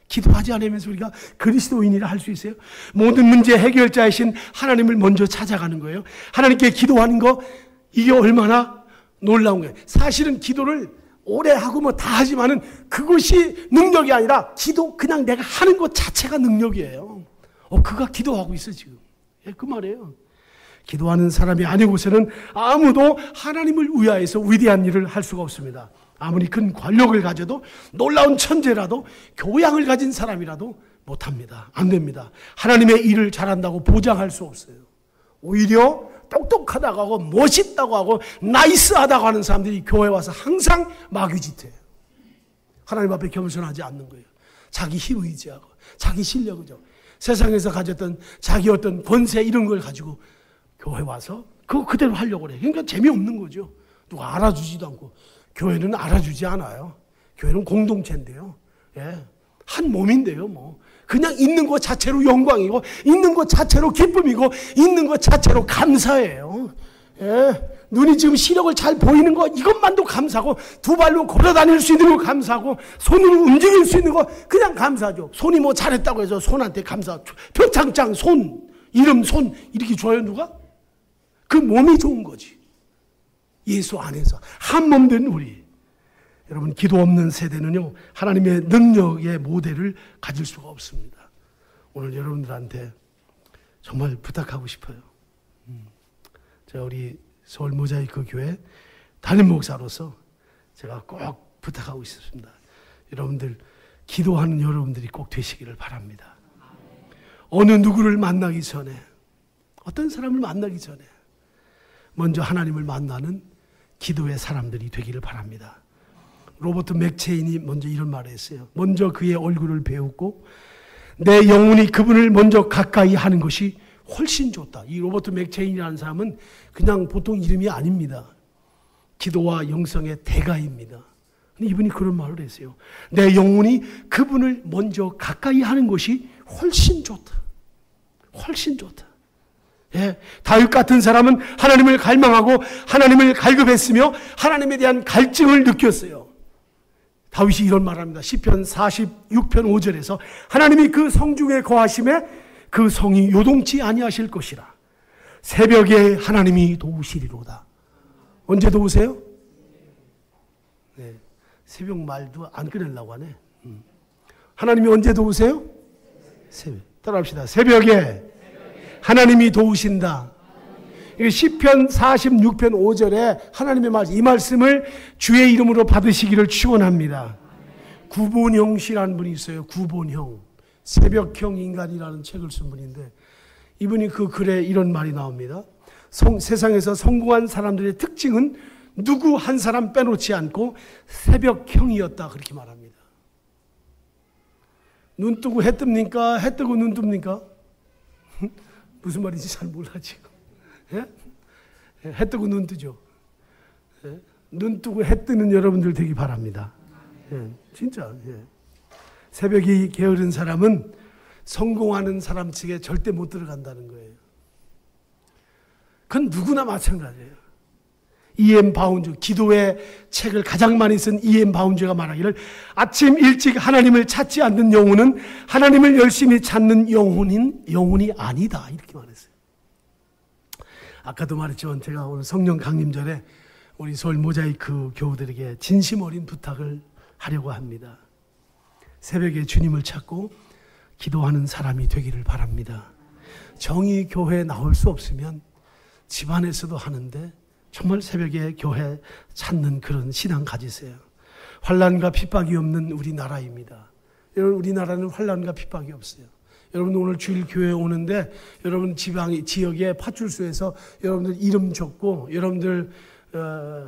기도하지 않으면서 우리가 그리스도인이라 할 수 있어요? 모든 문제 해결자이신 하나님을 먼저 찾아가는 거예요. 하나님께 기도하는 거, 이게 얼마나 놀라운 거예요. 사실은 기도를 오래 하고 뭐 다 하지만은 그것이 능력이 아니라 기도, 그냥 내가 하는 것 자체가 능력이에요. 그가 기도하고 있어 지금. 그 말이에요. 기도하는 사람이 아니고서는 아무도 하나님을 위하여서 위대한 일을 할 수가 없습니다. 아무리 큰 권력을 가져도, 놀라운 천재라도, 교양을 가진 사람이라도 못합니다. 안 됩니다. 하나님의 일을 잘한다고 보장할 수 없어요. 오히려 똑똑하다고 하고 멋있다고 하고 나이스하다고 하는 사람들이 교회 와서 항상 마귀짓해요. 하나님 앞에 겸손하지 않는 거예요. 자기 힘 의지하고 자기 실력이죠. 세상에서 가졌던 자기 어떤 권세 이런 걸 가지고 교회 와서 그거 그대로 하려고 그래요. 그러니까 재미없는 거죠. 누가 알아주지도 않고. 교회는 알아주지 않아요. 교회는 공동체인데요. 예. 한 몸인데요, 뭐. 그냥 있는 것 자체로 영광이고, 있는 것 자체로 기쁨이고, 있는 것 자체로 감사예요. 예. 눈이 지금 시력을 잘 보이는 거, 이것만도 감사하고, 두 발로 걸어 다닐 수 있는 거 감사하고, 손으로 움직일 수 있는 거, 그냥 감사하죠. 손이 뭐 잘했다고 해서 손한테 감사, 표창장, 손, 이름, 손, 이렇게 줘요, 누가? 그 몸이 좋은 거지. 예수 안에서 한 몸 된 우리. 여러분, 기도 없는 세대는요, 하나님의 능력의 모델을 가질 수가 없습니다. 오늘 여러분들한테 정말 부탁하고 싶어요. 제가 우리 서울 모자이크 교회 담임 목사로서 제가 꼭 부탁하고 있습니다. 여러분들, 기도하는 여러분들이 꼭 되시기를 바랍니다. 어느 누구를 만나기 전에, 어떤 사람을 만나기 전에 먼저 하나님을 만나는 기도의 사람들이 되기를 바랍니다. 로버트 맥체인이 먼저 이런 말을 했어요. 먼저 그의 얼굴을 배우고 내 영혼이 그분을 먼저 가까이 하는 것이 훨씬 좋다. 이 로버트 맥체인이라는 사람은 그냥 보통 이름이 아닙니다. 기도와 영성의 대가입니다. 근데 이분이 그런 말을 했어요. 내 영혼이 그분을 먼저 가까이 하는 것이 훨씬 좋다. 훨씬 좋다. 예, 다윗 같은 사람은 하나님을 갈망하고 하나님을 갈급했으며 하나님에 대한 갈증을 느꼈어요. 다윗이 이런 말합니다. 시편 46편 5절에서 하나님이 그 성중에 거하심에 그 성이 요동치 아니하실 것이라. 새벽에 하나님이 도우시리로다. 언제 도우세요? 네, 새벽 말도 안 끊으려고 하네. 하나님이 언제 도우세요? 새벽. 따라합시다. 새벽에 하나님이 도우신다. 시편 46편 5절에 하나님의 말씀, 이 말씀을 주의 이름으로 받으시기를 축원합니다. 구본형 씨라는 분이 있어요. 구본형. 새벽형 인간이라는 책을 쓴 분인데 이분이 그 글에 이런 말이 나옵니다. 세상에서 성공한 사람들의 특징은 누구 한 사람 빼놓지 않고 새벽형이었다. 그렇게 말합니다. 눈 뜨고 해 뜹니까? 해 뜨고 눈 뜹니까? 무슨 말인지 잘 몰라 지금. 예? 해 뜨고 눈 뜨죠. 예? 눈 뜨고 해 뜨는 여러분들 되기 바랍니다. 예, 진짜. 예. 새벽이 게으른 사람은 성공하는 사람 측에 절대 못 들어간다는 거예요. 그건 누구나 마찬가지예요. E.M. 바운즈, 기도의 책을 가장 많이 쓴 E.M. 바운즈가 말하기를 아침 일찍 하나님을 찾지 않는 영혼은 하나님을 열심히 찾는 영혼이 아니다. 이렇게 말했어요. 아까도 말했지만 제가 오늘 성령 강림절에 우리 서울 모자이크 교우들에게 진심 어린 부탁을 하려고 합니다. 새벽에 주님을 찾고 기도하는 사람이 되기를 바랍니다. 정의 교회에 나올 수 없으면 집안에서도 하는데 정말 새벽에 교회 찾는 그런 신앙 가지세요. 환난과 핍박이 없는 우리나라입니다. 여러분, 우리나라는 환난과 핍박이 없어요. 여러분 오늘 주일 교회에 오는데 여러분 지역에 파출소에서 여러분들 이름 적고 여러분들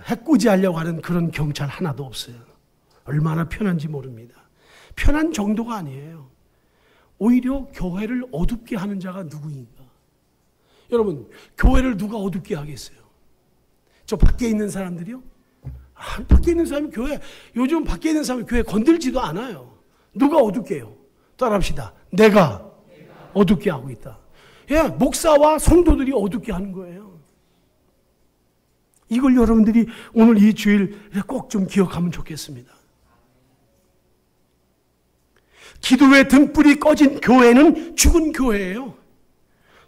해코지 하려고 하는 그런 경찰 하나도 없어요. 얼마나 편한지 모릅니다. 편한 정도가 아니에요. 오히려 교회를 어둡게 하는 자가 누구인가? 여러분, 교회를 누가 어둡게 하겠어요? 저 밖에 있는 사람들이요? 밖에 있는 사람이 요즘 밖에 있는 사람이 교회 건들지도 않아요. 누가 어둡게 해요? 따라합시다. 내가 어둡게 하고 있다. 예, 목사와 성도들이 어둡게 하는 거예요. 이걸 여러분들이 오늘 이 주일 꼭 좀 기억하면 좋겠습니다. 기도의 등불이 꺼진 교회는 죽은 교회예요.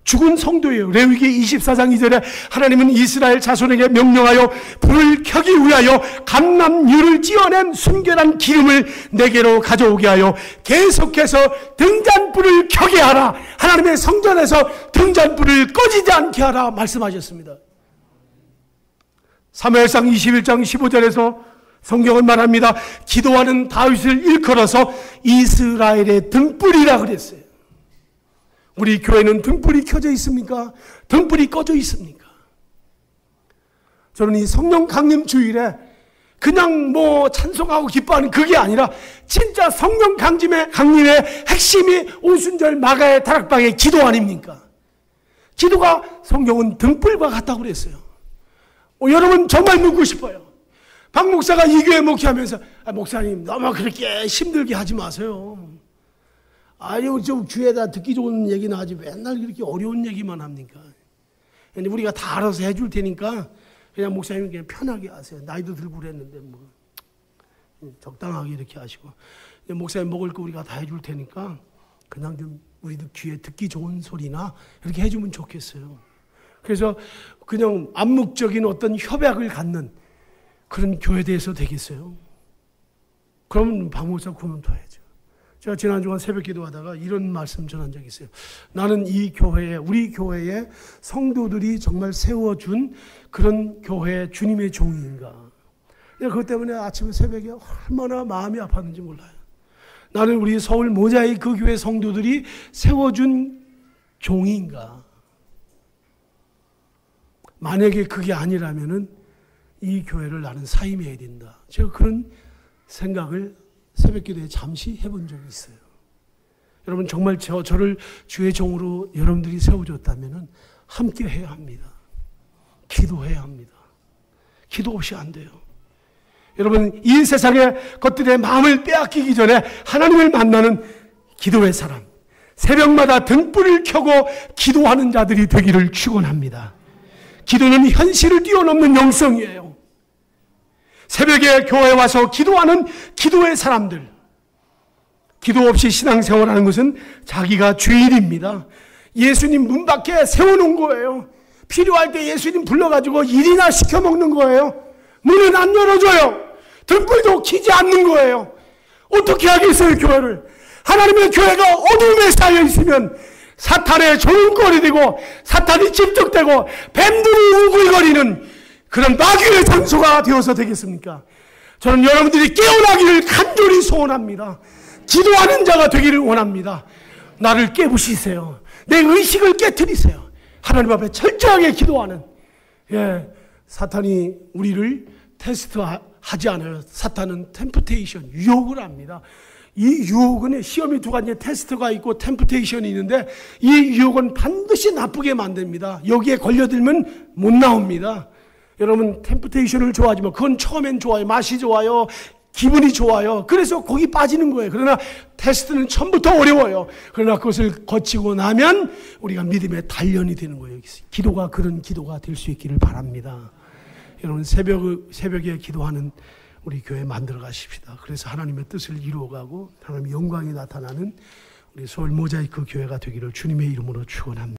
죽은 성도예요. 레위기 24장 2절에 하나님은 이스라엘 자손에게 명령하여 불을 켜기 위하여 감람유를 찌어낸 순결한 기름을 내게로 가져오게 하여 계속해서 등잔불을 켜게 하라. 하나님의 성전에서 등잔불을 꺼지지 않게 하라 말씀하셨습니다. 사무엘상 21장 15절에서 성경은 말합니다. 기도하는 다윗을 일컬어서 이스라엘의 등불이라 그랬어요. 우리 교회는 등불이 켜져 있습니까? 등불이 꺼져 있습니까? 저는 이 성령 강림 주일에 그냥 찬송하고 기뻐하는 그게 아니라 진짜 성령 강림의 핵심이 오순절 마가의 다락방의 기도 아닙니까? 기도가 성경은 등불과 같다고 그랬어요. 여러분 정말 묻고 싶어요. 박 목사가 이 교회 목회하면서 목사님 너무 그렇게 힘들게 하지 마세요. 아니요, 좀 귀에다 듣기 좋은 얘기나 하지 맨날 그렇게 어려운 얘기만 합니까? 근데 우리가 다 알아서 해줄 테니까 그냥 목사님 그냥 편하게 하세요. 나이도 들고 그랬는데 적당하게 이렇게 하시고 목사님 먹을 거 우리가 다 해줄 테니까 그냥 좀 우리도 귀에 듣기 좋은 소리나 이렇게 해주면 좋겠어요. 그래서 그냥 암묵적인 어떤 협약을 갖는 그런 교회대에서 되겠어요? 그러면 박 목사 그만둬야죠. 제가 지난주간 새벽 기도하다가 이런 말씀 전한 적이 있어요. 나는 이 교회에, 우리 교회에 성도들이 정말 세워준 그런 교회 주님의 종인가. 그것 때문에 아침에 새벽에 얼마나 마음이 아팠는지 몰라요. 나는 우리 서울 모자이크 그 교회 성도들이 세워준 종인가. 만약에 그게 아니라면은 이 교회를 나는 사임해야 된다. 제가 그런 생각을 새벽 기도에 잠시 해본 적이 있어요. 여러분 정말 저를 주의 종으로 여러분들이 세워줬다면 함께 해야 합니다. 기도해야 합니다. 기도 없이 안 돼요. 여러분 이 세상의 것들의 마음을 빼앗기기 전에 하나님을 만나는 기도의 사람, 새벽마다 등불을 켜고 기도하는 자들이 되기를 축원합니다. 기도는 현실을 뛰어넘는 영성이에요. 새벽에 교회에 와서 기도하는 기도의 사람들. 기도 없이 신앙생활하는 것은 자기가 죄인입니다. 예수님 문 밖에 세워놓은 거예요. 필요할 때 예수님 불러가지고 일이나 시켜먹는 거예요. 문은 안 열어줘요. 등불도 켜지 않는 거예요. 어떻게 하겠어요, 교회를? 하나님의 교회가 어둠에 쌓여 있으면 사탄의 조롱거리 되고 사탄이 집적되고 뱀들이 우글거리는 그런 마귀의 장소가 되어서 되겠습니까? 저는 여러분들이 깨어나기를 간절히 소원합니다. 기도하는 자가 되기를 원합니다. 나를 깨부시세요. 내 의식을 깨트리세요. 하나님 앞에 철저하게 기도하는. 사탄이 우리를 테스트하지 않아요. 사탄은 템프테이션, 유혹을 합니다. 이 유혹은 시험이 두 가지 테스트가 있고 템프테이션이 있는데 이 유혹은 반드시 나쁘게 만듭니다. 여기에 걸려들면 못 나옵니다. 여러분 템프테이션을 좋아하지만 그건 처음엔 좋아요. 맛이 좋아요. 기분이 좋아요. 그래서 거기 빠지는 거예요. 그러나 테스트는 처음부터 어려워요. 그러나 그것을 거치고 나면 우리가 믿음의 단련이 되는 거예요. 기도가 그런 기도가 될 수 있기를 바랍니다. 여러분 새벽에 기도하는 우리 교회 만들어 가십시다. 그래서 하나님의 뜻을 이루어가고 하나님의 영광이 나타나는 우리 서울 모자이크 교회가 되기를 주님의 이름으로 축원합니다.